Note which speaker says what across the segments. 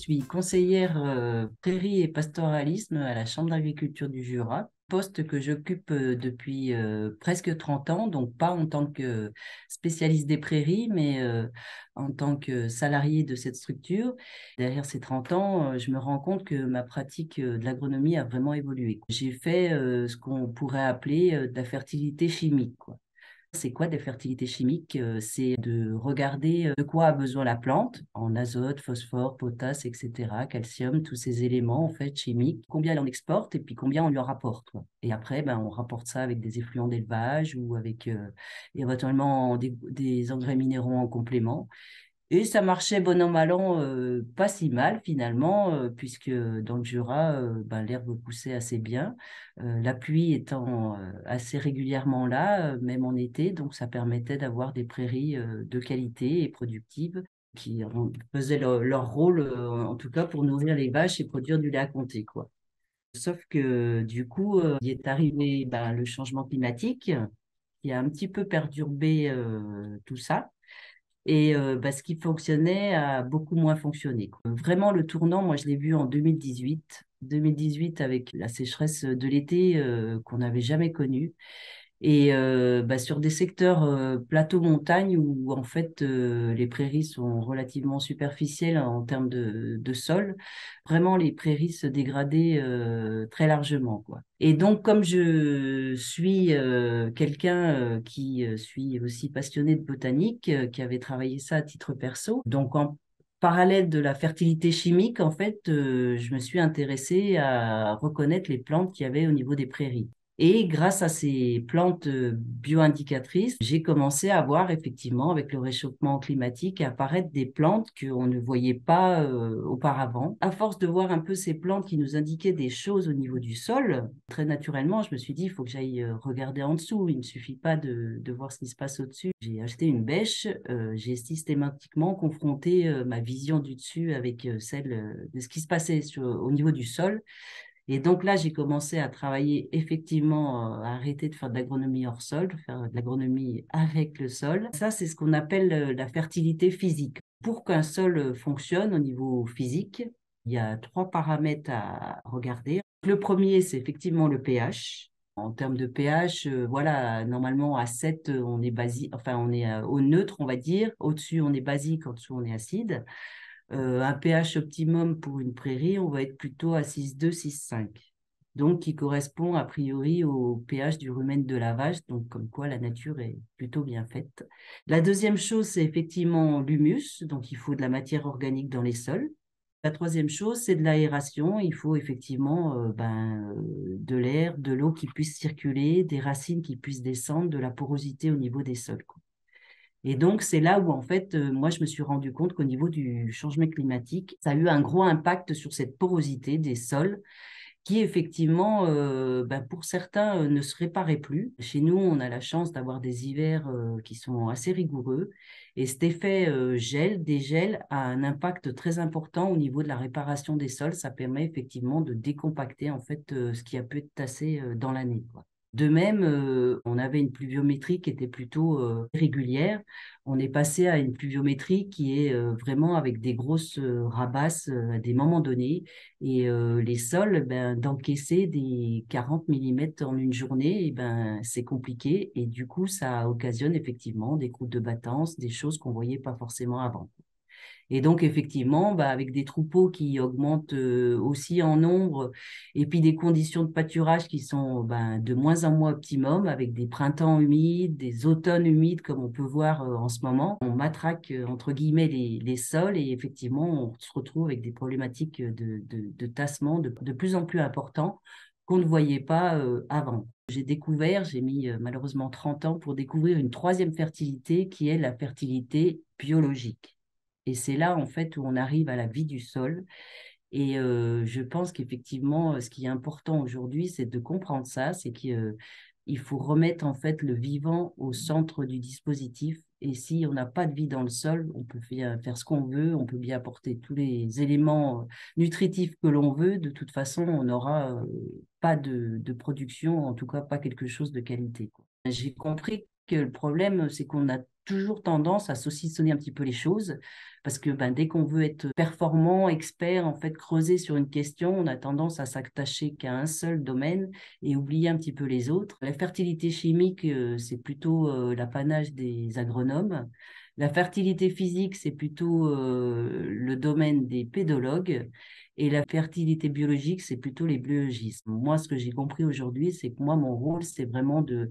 Speaker 1: suis conseillère prairie et pastoralisme à la Chambre d'agriculture du Jura, poste que j'occupe depuis presque 30 ans, donc pas en tant que spécialiste des prairies, mais en tant que salarié de cette structure. Derrière ces 30 ans, je me rends compte que ma pratique de l'agronomie a vraiment évolué. J'ai fait ce qu'on pourrait appeler de la fertilité chimique, quoi. C'est quoi des fertilités chimiques? C'est de regarder de quoi a besoin la plante en azote, phosphore, potasse, etc., calcium, tous ces éléments en fait chimiques, combien elle en exporte et puis combien on lui en rapporte, quoi. Et après, ben, on rapporte ça avec des effluents d'élevage ou avec éventuellement des engrais minéraux en complément. Et ça marchait bon an, mal an, pas si mal finalement, puisque dans le Jura, ben, l'herbe poussait assez bien, la pluie étant assez régulièrement là, même en été, donc ça permettait d'avoir des prairies de qualité et productives qui faisaient leur rôle, en tout cas pour nourrir les vaches et produire du lait à compter, quoi. Sauf que du coup, il est arrivé ben, le changement climatique qui a un petit peu perturbé tout ça. Et bah, ce qui fonctionnait a beaucoup moins fonctionné, quoi. Vraiment, le tournant, moi, je l'ai vu en 2018. 2018 avec la sécheresse de l'été qu'on n'avait jamais connue. Et bah, sur des secteurs plateau-montagne où en fait les prairies sont relativement superficielles en termes de sol, vraiment les prairies se dégradaient très largement, quoi. Et donc comme je suis quelqu'un qui suis aussi passionné de botanique, qui avait travaillé ça à titre perso, donc en parallèle de la fertilité chimique, en fait, je me suis intéressée à reconnaître les plantes qu'il y avait au niveau des prairies. Et grâce à ces plantes bioindicatrices, j'ai commencé à voir effectivement, avec le réchauffement climatique, apparaître des plantes qu'on ne voyait pas auparavant. À force de voir un peu ces plantes qui nous indiquaient des choses au niveau du sol, très naturellement, je me suis dit, il faut que j'aille regarder en dessous. Il ne suffit pas de voir ce qui se passe au-dessus. J'ai acheté une bêche, j'ai systématiquement confronté ma vision du dessus avec celle de ce qui se passait au niveau du sol. Et donc là, j'ai commencé à travailler effectivement, à arrêter de faire de l'agronomie hors sol, de faire de l'agronomie avec le sol. Ça, c'est ce qu'on appelle la fertilité physique. Pour qu'un sol fonctionne au niveau physique, il y a trois paramètres à regarder. Le premier, c'est effectivement le pH. En termes de pH, voilà, normalement à 7, on est basique, enfin on est au neutre, on va dire. Au-dessus, on est basique, en dessous, on est acide. Un pH optimum pour une prairie, on va être plutôt à 6,2, 6,5. Donc, qui correspond a priori au pH du rumen de la vache, donc comme quoi la nature est plutôt bien faite. La deuxième chose, c'est effectivement l'humus, donc il faut de la matière organique dans les sols. La troisième chose, c'est de l'aération. Il faut effectivement de l'air, de l'eau qui puisse circuler, des racines qui puissent descendre, de la porosité au niveau des sols, quoi. Et donc, c'est là où, en fait, moi, je me suis rendu compte qu'au niveau du changement climatique, ça a eu un gros impact sur cette porosité des sols qui, effectivement, pour certains, ne se réparait plus. Chez nous, on a la chance d'avoir des hivers qui sont assez rigoureux. Et cet effet gel, dégel, a un impact très important au niveau de la réparation des sols. Ça permet effectivement de décompacter, en fait, ce qui a pu être tassé dans l'année, quoi. De même, on avait une pluviométrie qui était plutôt régulière. On est passé à une pluviométrie qui est vraiment avec des grosses rabasses à des moments donnés. Et les sols, ben, d'encaisser des 40 millimètres en une journée, et ben, c'est compliqué. Et du coup, ça occasionne effectivement des croûtes de battance, des choses qu'on ne voyait pas forcément avant. Et donc, effectivement, bah, avec des troupeaux qui augmentent aussi en nombre, et puis des conditions de pâturage qui sont ben, de moins en moins optimum, avec des printemps humides, des automnes humides, comme on peut voir en ce moment, on matraque, entre guillemets, les sols, et effectivement, on se retrouve avec des problématiques de tassement de plus en plus importants qu'on ne voyait pas avant. J'ai mis malheureusement 30 ans pour découvrir une troisième fertilité qui est la fertilité biologique. Et c'est là, en fait, où on arrive à la vie du sol. Et je pense qu'effectivement, ce qui est important aujourd'hui, c'est de comprendre ça, c'est qu'il faut remettre, en fait, le vivant au centre du dispositif. Et si on n'a pas de vie dans le sol, on peut faire ce qu'on veut, on peut bien apporter tous les éléments nutritifs que l'on veut. De toute façon, on n'aura pas de production, en tout cas pas quelque chose de qualité, quoi. J'ai compris Le problème, c'est qu'on a toujours tendance à saucissonner un petit peu les choses parce que dès qu'on veut être performant, expert, en fait, creuser sur une question, on a tendance à s'attacher qu'à un seul domaine et oublier un petit peu les autres. La fertilité chimique, c'est plutôt l'apanage des agronomes. La fertilité physique, c'est plutôt le domaine des pédologues. Et la fertilité biologique, c'est plutôt les biologistes. Moi, ce que j'ai compris aujourd'hui, c'est que moi, mon rôle, c'est vraiment de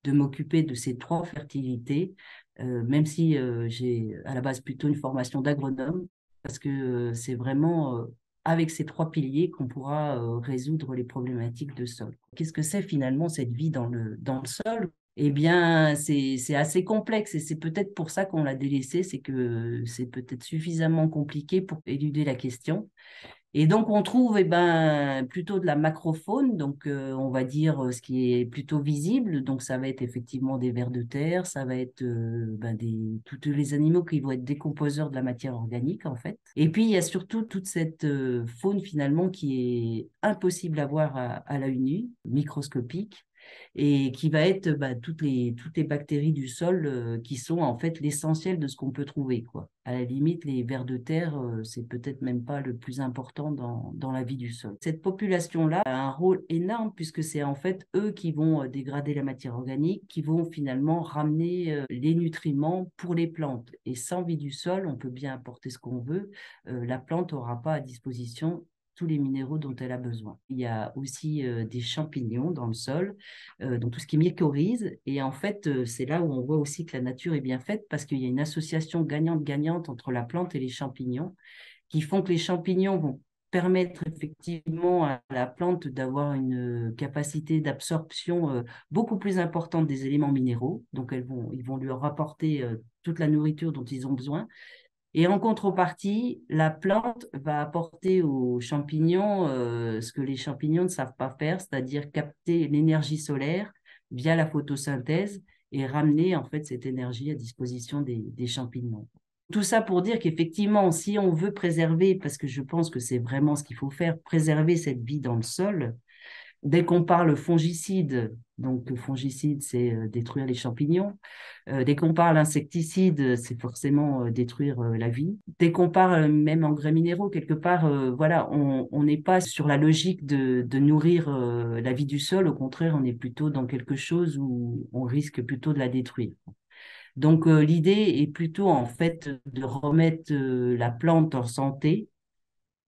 Speaker 1: m'occuper de ces trois fertilités, même si j'ai à la base plutôt une formation d'agronome, parce que c'est vraiment avec ces trois piliers qu'on pourra résoudre les problématiques de sol. Qu'est-ce que c'est finalement cette vie dans le sol? Eh bien, c'est assez complexe et c'est peut-être pour ça qu'on l'a délaissé, c'est que c'est peut-être suffisamment compliqué pour éluder la question. Et donc, on trouve plutôt de la macrofaune, donc on va dire ce qui est plutôt visible. Donc, ça va être effectivement des vers de terre, ça va être tous les animaux qui vont être décomposeurs de la matière organique, en fait. Et puis, il y a surtout toute cette faune, finalement, qui est impossible à voir à l'œil nu, microscopique, et qui va être toutes les bactéries du sol qui sont en fait l'essentiel de ce qu'on peut trouver, quoi. À la limite, les vers de terre, c'est peut-être même pas le plus important dans la vie du sol. Cette population-là a un rôle énorme puisque c'est en fait eux qui vont dégrader la matière organique, qui vont finalement ramener les nutriments pour les plantes. Et sans vie du sol, on peut bien apporter ce qu'on veut, la plante n'aura pas à disposition tous les minéraux dont elle a besoin. Il y a aussi des champignons dans le sol, donc tout ce qui est mycorhize. Et en fait, c'est là où on voit aussi que la nature est bien faite parce qu'il y a une association gagnante-gagnante entre la plante et les champignons qui font que les champignons vont permettre effectivement à la plante d'avoir une capacité d'absorption beaucoup plus importante des éléments minéraux. Donc, ils vont lui rapporter toute la nourriture dont ils ont besoin. Et en contrepartie, la plante va apporter aux champignons ce que les champignons ne savent pas faire, c'est-à-dire capter l'énergie solaire via la photosynthèse et ramener en fait cette énergie à disposition des champignons. Tout ça pour dire qu'effectivement, si on veut préserver, parce que je pense que c'est vraiment ce qu'il faut faire, préserver cette vie dans le sol, dès qu'on parle fongicide, donc le fongicide, c'est détruire les champignons. Dès qu'on parle insecticide, c'est forcément détruire la vie. Dès qu'on parle même engrais minéraux, quelque part, voilà, on n'est pas sur la logique de nourrir la vie du sol. Au contraire, on est plutôt dans quelque chose où on risque plutôt de la détruire. Donc, l'idée est plutôt en fait de remettre la plante en santé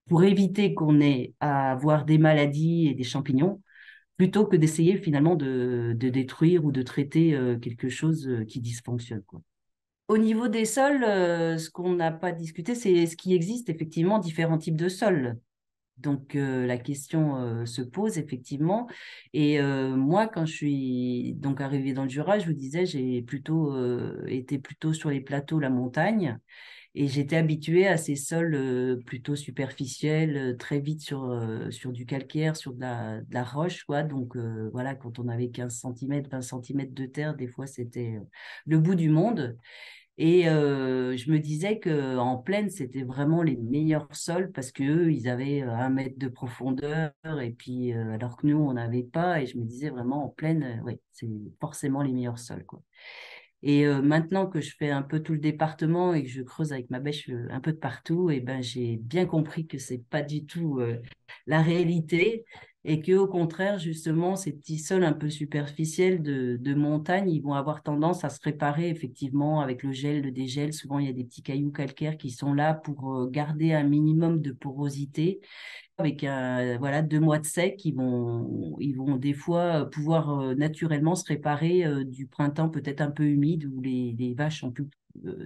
Speaker 1: pour éviter qu'on ait à avoir des maladies et des champignons plutôt que d'essayer finalement de détruire ou de traiter quelque chose qui dysfonctionne, quoi. Au niveau des sols, ce qu'on n'a pas discuté, c'est ce qui existe effectivement différents types de sols. Donc la question se pose effectivement. Et moi, quand je suis donc arrivée dans le Jura, je vous disais, j'ai plutôt été plutôt sur les plateaux, la montagne. Et j'étais habituée à ces sols plutôt superficiels, très vite sur du calcaire, sur de la roche, quoi. Donc voilà, quand on avait 15 cm, 20 cm de terre, des fois c'était le bout du monde. Et je me disais qu'en plaine, c'était vraiment les meilleurs sols parce qu'eux, ils avaient 1 mètre de profondeur et puis alors que nous, on n'avait pas. Et je me disais vraiment en plaine, oui, c'est forcément les meilleurs sols, quoi. Et maintenant que je fais un peu tout le département et que je creuse avec ma bêche un peu de partout, et ben j'ai bien compris que c'est pas du tout la réalité et que au contraire justement ces petits sols un peu superficiels de montagne, ils vont avoir tendance à se réparer effectivement avec le gel, le dégel. Souvent il y a des petits cailloux calcaires qui sont là pour garder un minimum de porosité avec voilà 2 mois de sec, ils vont des fois pouvoir naturellement se réparer du printemps peut-être un peu humide où les vaches ont pu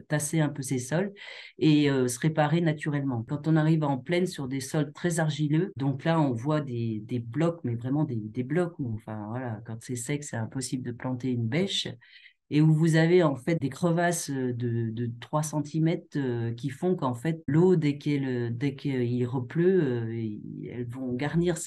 Speaker 1: tasser un peu ces sols et se réparer naturellement. Quand on arrive en plaine sur des sols très argileux, donc là on voit des blocs, mais vraiment des blocs où, enfin voilà, quand c'est sec, c'est impossible de planter une bêche et où vous avez en fait des crevasses de 3 centimètres qui font qu'en fait l'eau, dès qu'il repleut, elles vont garnir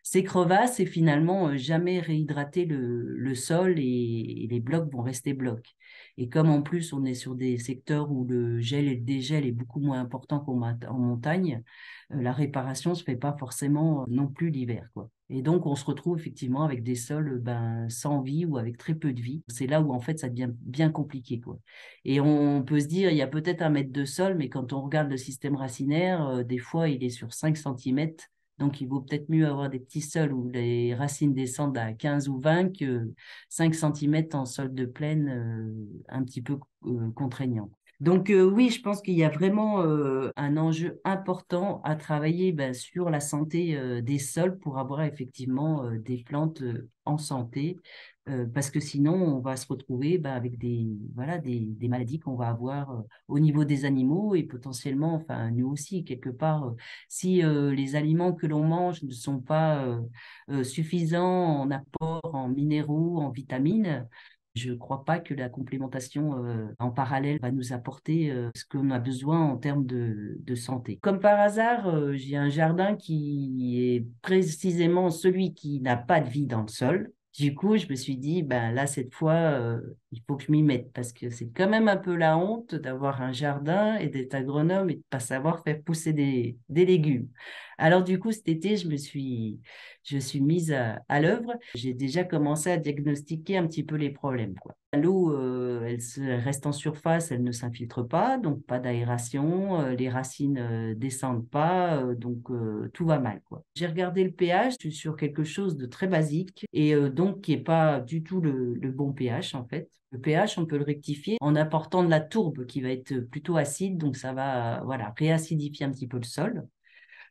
Speaker 1: ces crevasses et finalement jamais réhydrater le sol et les blocs vont rester blocs. Et comme en plus on est sur des secteurs où le gel et le dégel est beaucoup moins important qu'en montagne, la réparation se fait pas forcément non plus l'hiver, quoi. Et donc on se retrouve effectivement avec des sols sans vie ou avec très peu de vie. C'est là où en fait ça devient bien compliqué, quoi. Et on peut se dire il y a peut-être 1 mètre de sol, mais quand on regarde le système racinaire, des fois il est sur 5 centimètres. Donc, il vaut peut-être mieux avoir des petits sols où les racines descendent à 15 ou 20 que 5 centimètres en sol de plaine un petit peu contraignant. Donc, oui, je pense qu'il y a vraiment un enjeu important à travailler sur la santé des sols pour avoir effectivement des plantes en santé. Parce que sinon, on va se retrouver avec voilà, des maladies qu'on va avoir au niveau des animaux et potentiellement, enfin, nous aussi, quelque part, si les aliments que l'on mange ne sont pas suffisants en apport, en minéraux, en vitamines, je ne crois pas que la complémentation en parallèle va nous apporter ce qu'on a besoin en termes de santé. Comme par hasard, j'ai un jardin qui est précisément celui qui n'a pas de vie dans le sol. Du coup, je me suis dit, ben là, cette fois, il faut que je m'y mette parce que c'est quand même un peu la honte d'avoir un jardin et d'être agronome et de ne pas savoir faire pousser des légumes. Alors, du coup, cet été, je suis mise à l'œuvre. J'ai déjà commencé à diagnostiquer un petit peu les problèmes, quoi. L'eau, elle reste en surface, elle ne s'infiltre pas, donc pas d'aération, les racines descendent pas, donc tout va mal, quoi. J'ai regardé le pH, je suis sur quelque chose de très basique et donc qui est pas du tout le bon pH en fait. Le pH, on peut le rectifier en apportant de la tourbe qui va être plutôt acide, donc ça va voilà, réacidifier un petit peu le sol.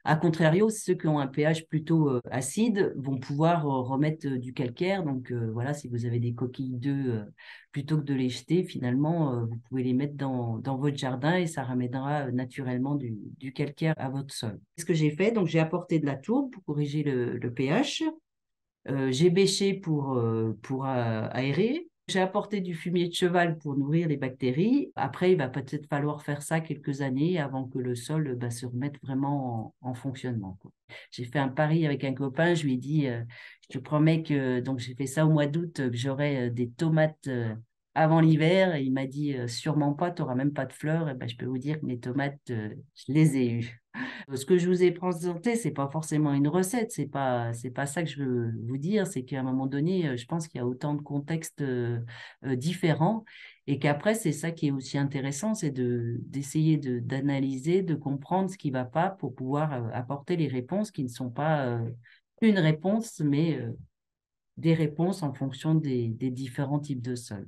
Speaker 1: A contrario, ceux qui ont un pH plutôt acide vont pouvoir remettre du calcaire. Donc voilà, si vous avez des coquilles d'œufs, plutôt que de les jeter, finalement, vous pouvez les mettre dans votre jardin et ça ramènera naturellement du calcaire à votre sol. Ce que j'ai fait, donc j'ai apporté de la tourbe pour corriger le pH. J'ai bêché pour aérer. J'ai apporté du fumier de cheval pour nourrir les bactéries. Après, il va peut-être falloir faire ça quelques années avant que le sol se remette vraiment en fonctionnement, quoi. J'ai fait un pari avec un copain. Je lui ai dit, je te promets que donc j'ai fait ça au mois d'août, que j'aurai des tomates avant l'hiver. Et il m'a dit, sûrement pas, tu n'auras même pas de fleurs. Et ben, je peux vous dire que mes tomates, je les ai eues. Ce que je vous ai présenté, c'est pas forcément une recette, c'est pas ça que je veux vous dire, c'est qu'à un moment donné, je pense qu'il y a autant de contextes différents et qu'après, c'est ça qui est aussi intéressant, c'est d'essayer d'analyser, de comprendre ce qui va pas pour pouvoir apporter les réponses qui ne sont pas une réponse, mais des réponses en fonction des différents types de sols.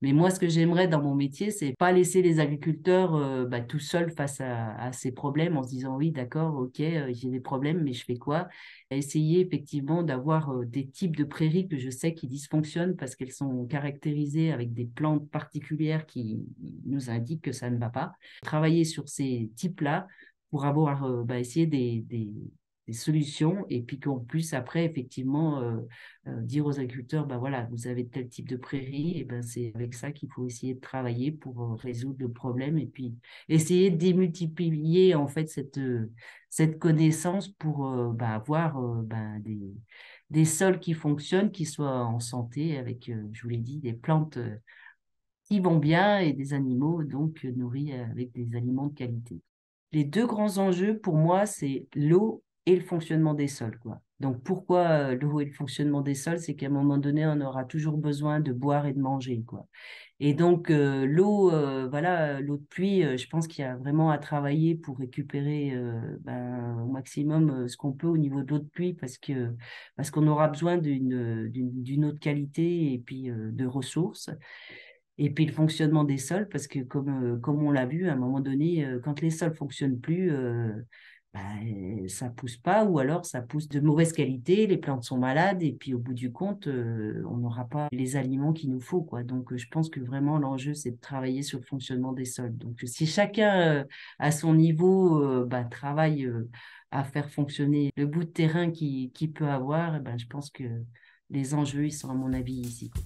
Speaker 1: Mais moi, ce que j'aimerais dans mon métier, c'est pas laisser les agriculteurs tout seuls face à ces problèmes en se disant oui, d'accord, ok, j'ai des problèmes, mais je fais quoi? Essayer effectivement d'avoir des types de prairies que je sais qui dysfonctionnent parce qu'elles sont caractérisées avec des plantes particulières qui nous indiquent que ça ne va pas. Travailler sur ces types-là pour avoir essayer des solutions et puis qu'on puisse après effectivement dire aux agriculteurs, ben voilà, vous avez tel type de prairie, et ben c'est avec ça qu'il faut essayer de travailler pour résoudre le problème et puis essayer de démultiplier en fait cette connaissance pour avoir des sols qui fonctionnent, qui soient en santé avec, je vous l'ai dit, des plantes qui vont bien et des animaux donc nourris avec des aliments de qualité. Les deux grands enjeux pour moi, c'est l'eau et le fonctionnement des sols, quoi. Donc pourquoi l'eau et le fonctionnement des sols, c'est qu'à un moment donné, on aura toujours besoin de boire et de manger, quoi. Et donc l'eau, voilà, l'eau de pluie, je pense qu'il y a vraiment à travailler pour récupérer au maximum ce qu'on peut au niveau de l'eau de pluie parce qu'on aura besoin d'une eau de qualité et puis de ressources. Et puis le fonctionnement des sols, parce que comme on l'a vu, à un moment donné, quand les sols fonctionnent plus, ça pousse pas, ou alors ça pousse de mauvaise qualité, les plantes sont malades, et puis au bout du compte, on n'aura pas les aliments qu'il nous faut, quoi. Donc je pense que vraiment l'enjeu, c'est de travailler sur le fonctionnement des sols. Donc si chacun, à son niveau, travaille à faire fonctionner le bout de terrain qu'il peut avoir, je pense que les enjeux, ils sont à mon avis ici, quoi.